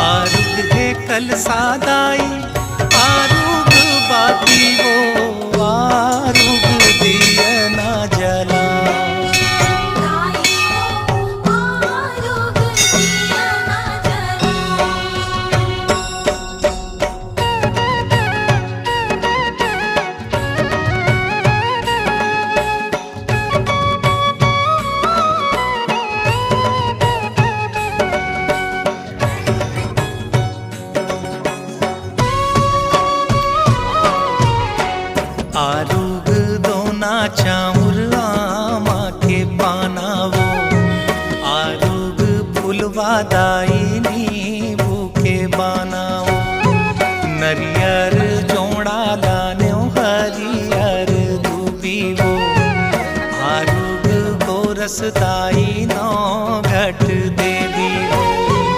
आरुग है कल सादाई आरुग बाती वो आरुग दिया ना जला आरुग दोना चामुर आमा के बनावो आरुग फुलवा दाई नींबू के बनावो नरियर जोड़ा लाने हरियर दूबी वो आरुग गोरस दाई नौ